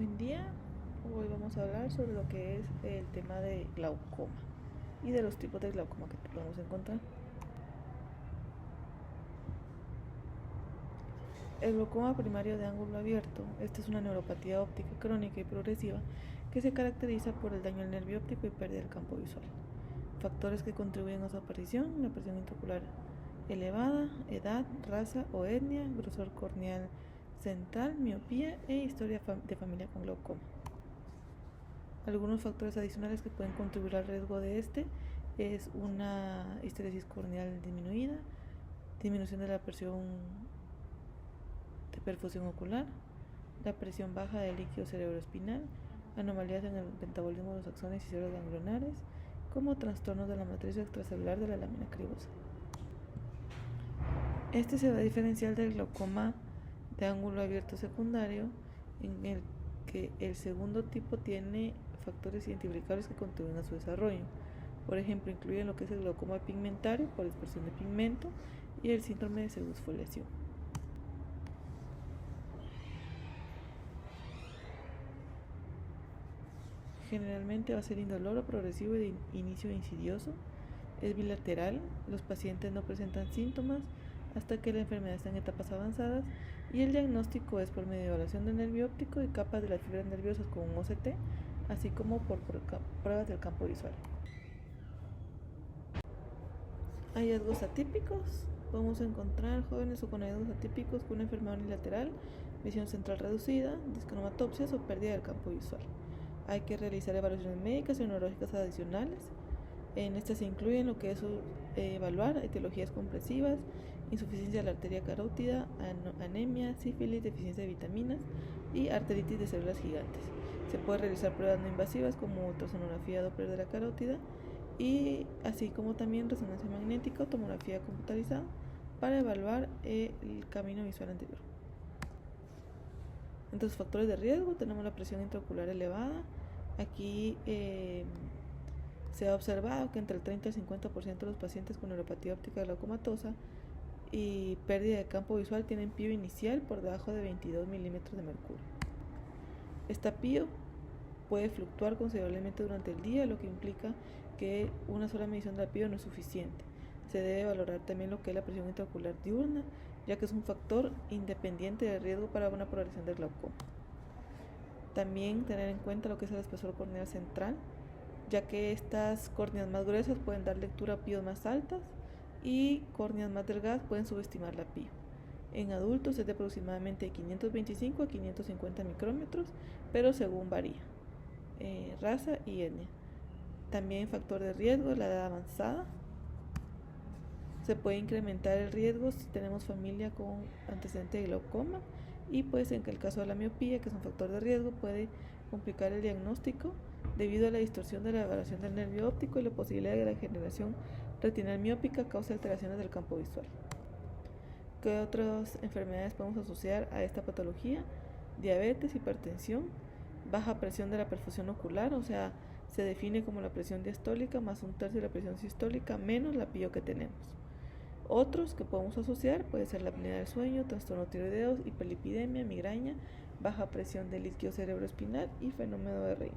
Buen día, hoy vamos a hablar sobre lo que es el tema de glaucoma y de los tipos de glaucoma que podemos encontrar. El glaucoma primario de ángulo abierto, esta es una neuropatía óptica crónica y progresiva que se caracteriza por el daño al nervio óptico y pérdida del campo visual. Factores que contribuyen a su aparición: la presión intraocular elevada, edad, raza o etnia, grosor corneal central, miopía e historia de familia con glaucoma. Algunos factores adicionales que pueden contribuir al riesgo de este es una histeresis corneal disminuida, disminución de la presión de perfusión ocular, la presión baja del líquido cerebroespinal, anomalías en el metabolismo de los axones y células ganglionares, como trastornos de la matriz extracelular de la lámina cribosa. Este se va a diferenciar del glaucoma de ángulo abierto secundario, en el que el segundo tipo tiene factores identificables que contribuyen a su desarrollo. Por ejemplo, incluyen lo que es el glaucoma pigmentario por dispersión de pigmento y el síndrome de pseudofoliación. Generalmente va a ser indoloro, progresivo y de inicio insidioso. Es bilateral, los pacientes no presentan síntomas hasta que la enfermedad está en etapas avanzadas y el diagnóstico es por medio de evaluación del nervio óptico y capas de las fibras nerviosas con un OCT, así como por pruebas del campo visual. Hallazgos atípicos. Podemos encontrar jóvenes o con hallazgos atípicos con una enfermedad unilateral, visión central reducida, discromatopsias o pérdida del campo visual. Hay que realizar evaluaciones médicas y neurológicas adicionales. En estas se incluyen lo que es evaluar etiologías compresivas, insuficiencia de la arteria carótida, anemia, sífilis, deficiencia de vitaminas y arteritis de células gigantes. Se puede realizar pruebas no invasivas como ultrasonografía Doppler de la carótida y así como también resonancia magnética o tomografía computarizada para evaluar el camino visual anterior. Entre los factores de riesgo tenemos la presión intraocular elevada. Aquí se ha observado que entre el 30 y el 50% de los pacientes con neuropatía óptica glaucomatosa y pérdida de campo visual tienen PIO inicial por debajo de 22 milímetros de mercurio. Esta PIO puede fluctuar considerablemente durante el día, lo que implica que una sola medición de la PIO no es suficiente. Se debe valorar también lo que es la presión intraocular diurna, ya que es un factor independiente de riesgo para una progresión del glaucoma. También tener en cuenta lo que es el espesor corneal central, ya que estas córneas más gruesas pueden dar lectura a PIOs más altas y córneas más delgadas pueden subestimar la PIO. En adultos es de aproximadamente 525 a 550 micrómetros, pero según varía, raza y etnia. También factor de riesgo, la edad avanzada. Se puede incrementar el riesgo si tenemos familia con antecedente de glaucoma y pues en el caso de la miopía, que es un factor de riesgo, puede complicar el diagnóstico debido a la distorsión de la evaluación del nervio óptico y la posibilidad de que la degeneración retinal miópica cause alteraciones del campo visual. ¿Qué otras enfermedades podemos asociar a esta patología? Diabetes, hipertensión, baja presión de la perfusión ocular, o sea, se define como la presión diastólica más un tercio de la presión sistólica menos la PIO que tenemos. Otros que podemos asociar puede ser la apnea del sueño, trastorno tiroideo, hiperlipidemia, migraña, baja presión del líquido cerebroespinal y fenómeno de Raynaud.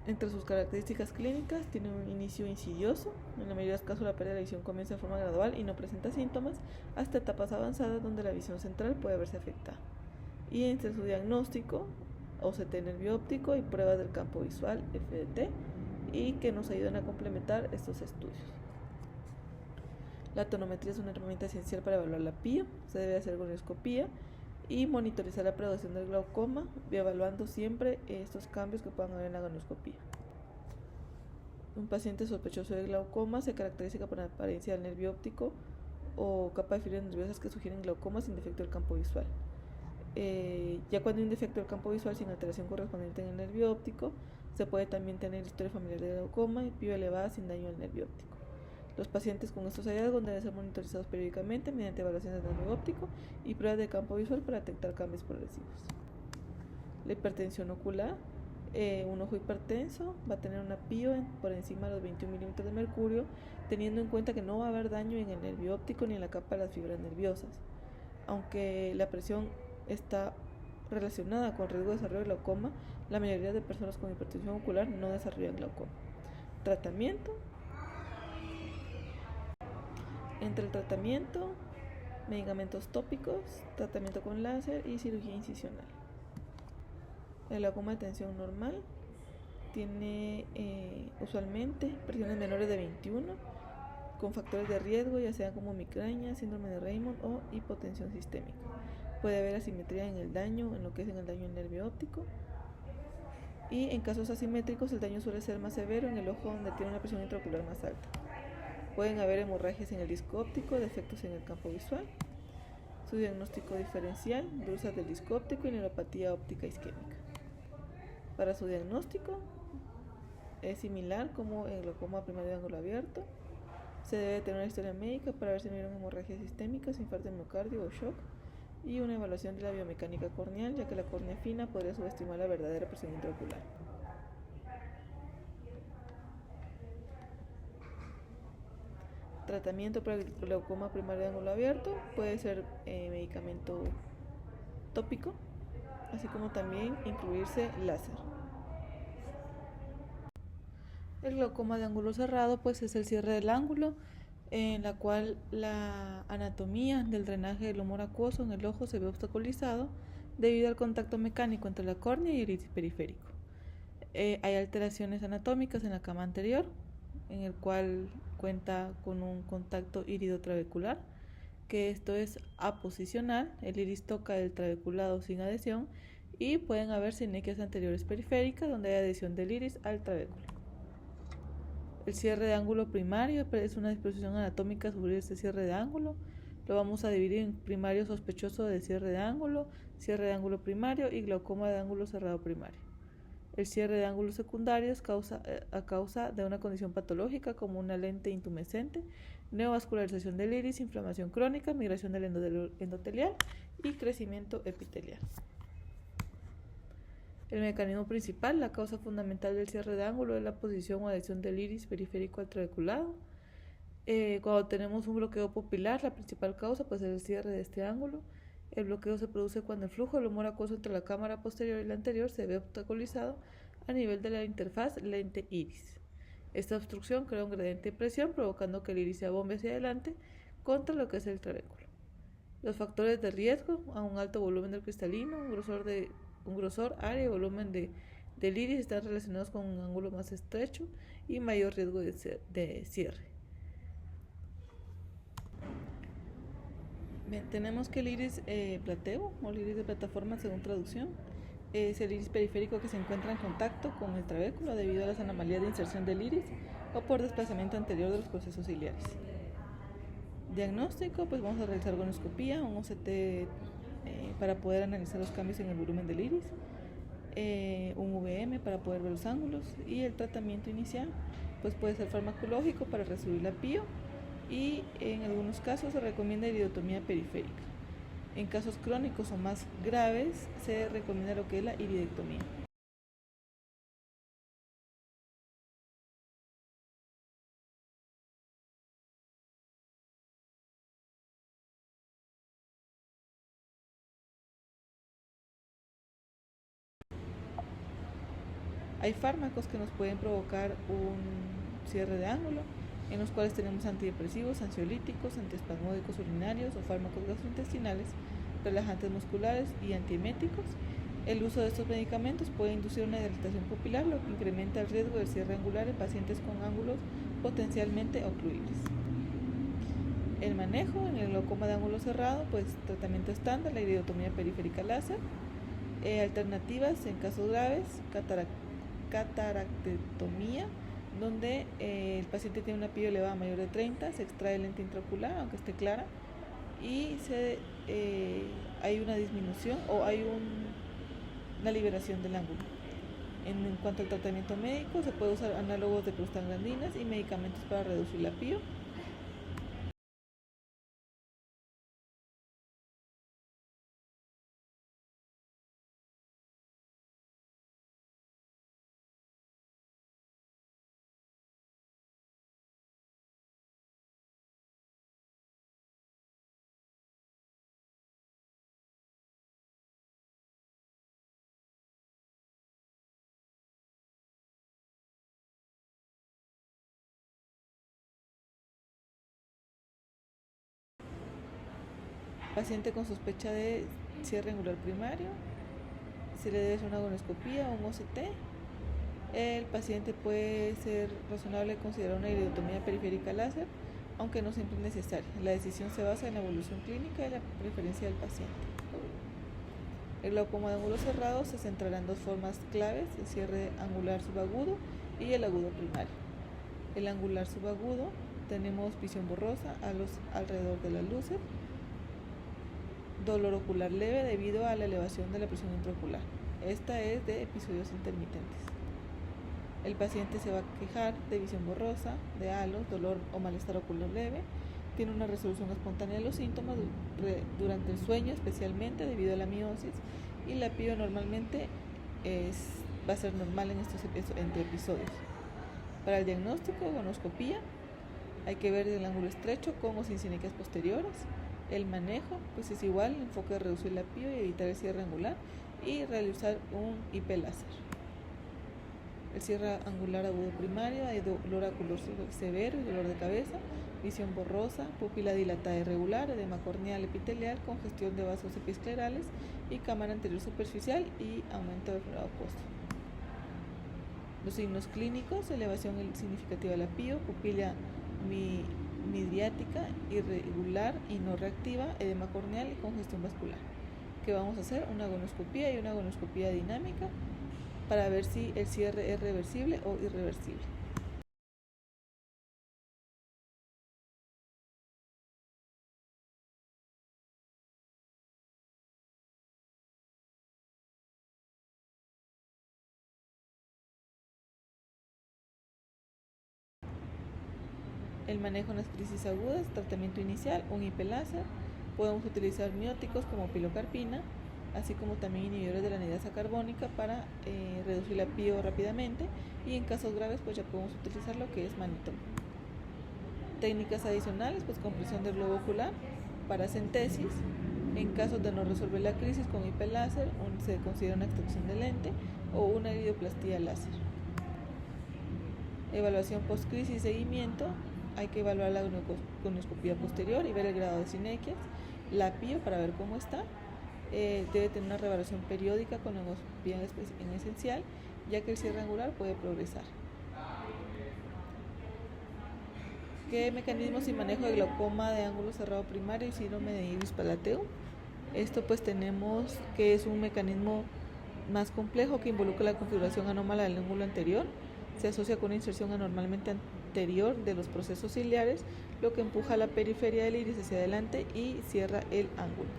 Entre sus características clínicas, tiene un inicio insidioso. En la mayoría de los casos la pérdida de la visión comienza de forma gradual y no presenta síntomas hasta etapas avanzadas donde la visión central puede verse afectada. Y entre su diagnóstico, OCT nervio óptico y pruebas del campo visual, FDT, y que nos ayudan a complementar estos estudios. La tonometría es una herramienta esencial para evaluar la PIO. Se debe hacer gonioscopía y monitorizar la progresión del glaucoma, evaluando siempre estos cambios que puedan haber en la gonioscopía. Un paciente sospechoso de glaucoma se caracteriza por la apariencia del nervio óptico o capa de fibras nerviosas que sugieren glaucoma sin defecto del campo visual. Ya cuando hay un defecto del campo visual sin alteración correspondiente en el nervio óptico, se puede también tener historia familiar de glaucoma y PIO elevada sin daño al nervio óptico. Los pacientes con estos hallazgos deben ser monitorizados periódicamente mediante evaluaciones del nervio óptico y pruebas de campo visual para detectar cambios progresivos. La hipertensión ocular. Un ojo hipertenso va a tener una PIO por encima de los 21 milímetros de mercurio, teniendo en cuenta que no va a haber daño en el nervio óptico ni en la capa de las fibras nerviosas. aunque la presión está relacionada con riesgo de desarrollo de glaucoma, la mayoría de personas con hipertensión ocular no desarrollan glaucoma. Tratamiento. Entre el tratamiento, medicamentos tópicos, tratamiento con láser y cirugía incisional. El glaucoma de tensión normal tiene usualmente presiones menores de 21 con factores de riesgo, ya sean como migraña, síndrome de Raymond o hipotensión sistémica. Puede haber asimetría en el daño, en lo que es en el daño del nervio óptico. Y en casos asimétricos el daño suele ser más severo en el ojo donde tiene una presión intraocular más alta. Pueden haber hemorragias en el disco óptico, defectos en el campo visual. Su diagnóstico diferencial, drusas del disco óptico y neuropatía óptica isquémica. Para su diagnóstico es similar como el glaucoma primario de ángulo abierto. Se debe tener una historia médica para ver si no hubieron hemorragias sistémicas, infarto de miocardio o shock, y una evaluación de la biomecánica corneal, ya que la córnea fina podría subestimar la verdadera presión intraocular. Tratamiento para el glaucoma primario de ángulo abierto puede ser medicamento tópico, así como también incluirse láser. El glaucoma de ángulo cerrado pues es el cierre del ángulo en la cual la anatomía del drenaje del humor acuoso en el ojo se ve obstaculizado debido al contacto mecánico entre la córnea y el iris periférico. Hay alteraciones anatómicas en la cama anterior, en el cual cuenta con un contacto iridotrabecular, que esto es aposicional, el iris toca el trabeculado sin adhesión, y pueden haber sinequias anteriores periféricas donde hay adhesión del iris al trabéculo. El cierre de ángulo primario es una disposición anatómica sobre este cierre de ángulo. Lo vamos a dividir en primario sospechoso de cierre de ángulo primario y glaucoma de ángulo cerrado primario. El cierre de ángulos secundarios a causa de una condición patológica como una lente intumescente, neovascularización del iris, inflamación crónica, migración del endotelial y crecimiento epitelial. El mecanismo principal, la causa fundamental del cierre de ángulo es la posición o adhesión del iris periférico al trabeculado. Cuando tenemos un bloqueo pupilar, la principal causa pues, es el cierre de este ángulo. El bloqueo se produce cuando el flujo del humor acuoso entre la cámara posterior y la anterior se ve obstaculizado a nivel de la interfaz lente-iris. Esta obstrucción crea un gradiente de presión provocando que el iris se abombe hacia adelante contra lo que es el trabéculo. Los factores de riesgo a un alto volumen del cristalino, un grosor, área y volumen del iris están relacionados con un ángulo más estrecho y mayor riesgo de cierre. Bien, tenemos que el iris plateo o el iris de plataforma según traducción es el iris periférico que se encuentra en contacto con el trabéculo debido a las anomalías de inserción del iris o por desplazamiento anterior de los procesos ciliares. Diagnóstico, pues vamos a realizar gonoscopía, un OCT para poder analizar los cambios en el volumen del iris, un VM para poder ver los ángulos, y el tratamiento inicial pues puede ser farmacológico para resolver la pío, y en algunos casos se recomienda iridotomía periférica. En casos crónicos o más graves se recomienda lo que es la iridectomía. Hay fármacos que nos pueden provocar un cierre de ángulo, en los cuales tenemos antidepresivos, ansiolíticos, antiespasmódicos urinarios o fármacos gastrointestinales, relajantes musculares y antieméticos. El uso de estos medicamentos puede inducir una dilatación pupilar, lo que incrementa el riesgo del cierre angular en pacientes con ángulos potencialmente ocluibles. El manejo en el glaucoma de ángulo cerrado, pues tratamiento estándar, la iridotomía periférica láser. Alternativas en casos graves, cataracectomía, donde el paciente tiene una pío elevada mayor de 30, se extrae lente intraocular, aunque esté clara, y hay una disminución o hay una liberación del ángulo. En cuanto al tratamiento médico, se puede usar análogos de prostaglandinas y medicamentos para reducir la pío. paciente con sospecha de cierre angular primario, se le debe hacer una agonoscopía o un OCT. El paciente puede ser razonable considerar una iridotomía periférica láser, aunque no siempre es necesaria. La decisión se basa en la evolución clínica y la preferencia del paciente. El glaucoma de ángulo cerrado se centrará en dos formas claves: el cierre angular subagudo y el agudo primario. El angular subagudo, tenemos visión borrosa alrededor de las luces, dolor ocular leve debido a la elevación de la presión intraocular. Esta es de episodios intermitentes. El paciente se va a quejar de visión borrosa, de halos, dolor o malestar ocular leve. Tiene una resolución espontánea de los síntomas durante el sueño, especialmente debido a la miosis, y la pío normalmente va a ser normal en estos episodios. Para el diagnóstico, agonoscopía, hay que ver el ángulo estrecho con o sin sinequias posteriores. El manejo, pues es igual, el enfoque de reducir la pío y evitar el cierre angular, y realizar un IP láser. El cierre angular agudo primario, hay dolor ocular severo y dolor de cabeza, visión borrosa, pupila dilatada irregular, edema corneal epitelial, congestión de vasos episclerales y cámara anterior superficial y aumento del fluorado póstumo. Los signos clínicos: elevación significativa de la pío, pupila midriática irregular y no reactiva, edema corneal y congestión vascular. ¿Qué vamos a hacer? Una agonoscopía y una agonoscopía dinámica para ver si el cierre es reversible o irreversible. El manejo en las crisis agudas: tratamiento inicial, un IP láser. Podemos utilizar mióticos como pilocarpina, así como también inhibidores de la anhidasa carbónica para reducir la pío rápidamente, y en casos graves pues ya podemos utilizar lo que es manitol. Técnicas adicionales, pues compresión del globo ocular, paracentesis. En casos de no resolver la crisis con IP láser, se considera una extracción de lente o una iridoplastía láser. Evaluación postcrisis y seguimiento: hay que evaluar la agonoscopía posterior y ver el grado de sinequias, la pío para ver cómo está. Debe tener una revaloración periódica con la agonoscopía en esencial, ya que el cierre angular puede progresar. ¿Qué mecanismos y manejo de glaucoma de ángulo cerrado primario y síndrome de Iris-Palateau? Esto pues tenemos que es un mecanismo más complejo que involucra la configuración anómala del ángulo anterior. Se asocia con una inserción anormalmente anterior de los procesos ciliares, lo que empuja la periferia del iris hacia adelante y cierra el ángulo.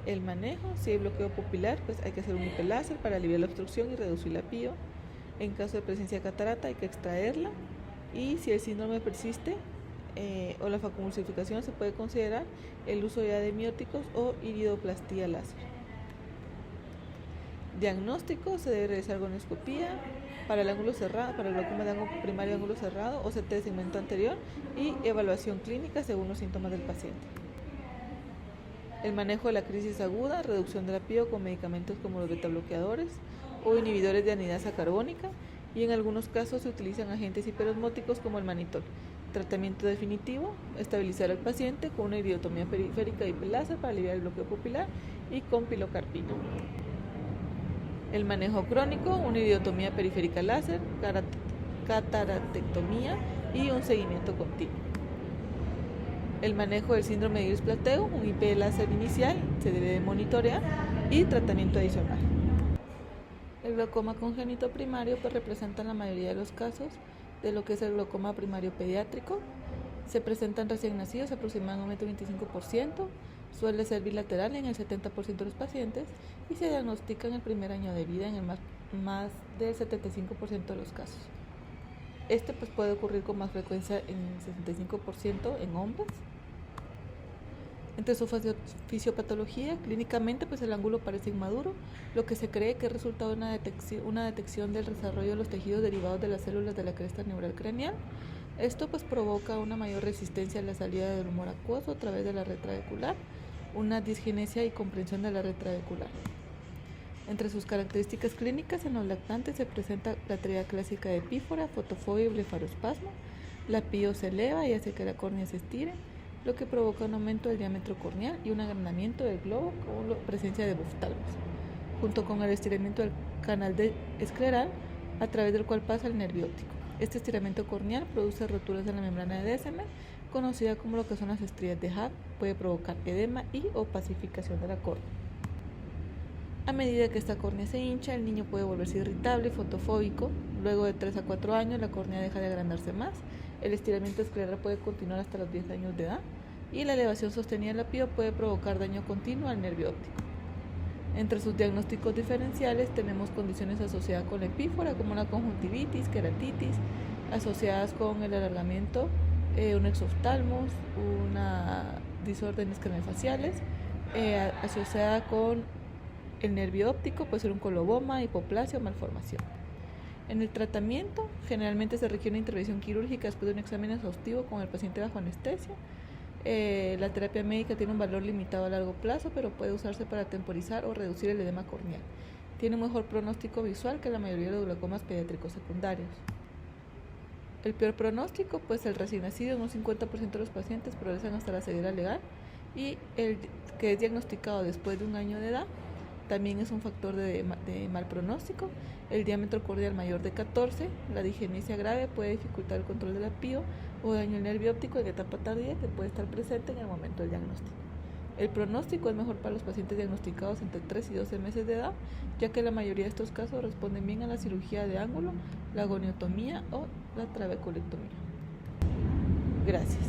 El manejo: si hay bloqueo pupilar, pues hay que hacer un IP láser para aliviar la obstrucción y reducir la pío. En caso de presencia de catarata, hay que extraerla. Y si el síndrome persiste o la facomulsificación, se puede considerar el uso ya de mióticos o iridoplastía láser. Diagnóstico: se debe realizar agonoscopía para el ángulo cerrado, para el glaucoma de ángulo primario de ángulo cerrado, OCT de segmento anterior, y evaluación clínica según los síntomas del paciente. El manejo de la crisis aguda: reducción de la pío con medicamentos como los betabloqueadores o inhibidores de anhidasa carbónica, y en algunos casos se utilizan agentes hiperosmóticos como el manitol. Tratamiento definitivo: estabilizar al paciente con una iridotomía periférica y IP láser para aliviar el bloqueo pupilar y con pilocarpina. El manejo crónico: una iridotomía periférica láser, cataractectomía y un seguimiento continuo. El manejo del síndrome de Iris-Palateau: un IP láser inicial, se debe de monitorear, y tratamiento adicional. El glaucoma congénito primario pues representa en la mayoría de los casos de lo que es el glaucoma primario pediátrico. Se presentan recién nacidos, aproximadamente 25%, suele ser bilateral en el 70% de los pacientes y se diagnostica en el primer año de vida en el más del 75% de los casos. Este pues puede ocurrir con más frecuencia en 65% en hombres. Entre su fisiopatología, clínicamente pues el ángulo parece inmaduro, lo que se cree que es resultado de una detección del desarrollo de los tejidos derivados de las células de la cresta neural craneal. Esto pues provoca una mayor resistencia a la salida del humor acuoso a través de la red trabecular, una disgenesia y comprensión de la red trabecular. Entre sus características clínicas, en los lactantes se presenta la tríada clásica de epífora, fotofobia y blefaroespasmo. La pío se eleva y hace que la córnea se estire, lo que provoca un aumento del diámetro corneal y un agrandamiento del globo con presencia de boftalmos, junto con el estiramiento del canal escleral a través del cual pasa el nervio óptico. Este estiramiento corneal produce roturas en la membrana de Descemer, conocida como lo que son las estrías de Hab, puede provocar edema y opacificación de la córnea. A medida que esta córnea se hincha, el niño puede volverse irritable y fotofóbico. Luego de 3 a 4 años, la córnea deja de agrandarse más. El estiramiento escleral puede continuar hasta los 10 años de edad y la elevación sostenida de la pío puede provocar daño continuo al nervio óptico. Entre sus diagnósticos diferenciales tenemos condiciones asociadas con la epífora, como la conjuntivitis, queratitis, asociadas con el alargamiento, un exoftalmos, una disórdenes craneofaciales, asociada con el nervio óptico, puede ser un coloboma, hipoplasia o malformación. En el tratamiento, generalmente se requiere una intervención quirúrgica después de un examen exhaustivo con el paciente bajo anestesia. La terapia médica tiene un valor limitado a largo plazo, pero puede usarse para temporizar o reducir el edema corneal. Tiene un mejor pronóstico visual que la mayoría de los glaucomas pediátricos secundarios. El peor pronóstico, pues el recién nacido, en un 50% de los pacientes progresan hasta la ceguera legal, y el que es diagnosticado después de un año de edad también es un factor de mal pronóstico. El diámetro corneal mayor de 14, la disgenesia grave puede dificultar el control de la pío o daño al nervio óptico en etapa tardía que puede estar presente en el momento del diagnóstico. El pronóstico es mejor para los pacientes diagnosticados entre 3 y 12 meses de edad, ya que la mayoría de estos casos responden bien a la cirugía de ángulo, la goniotomía o la trabeculectomía. Gracias.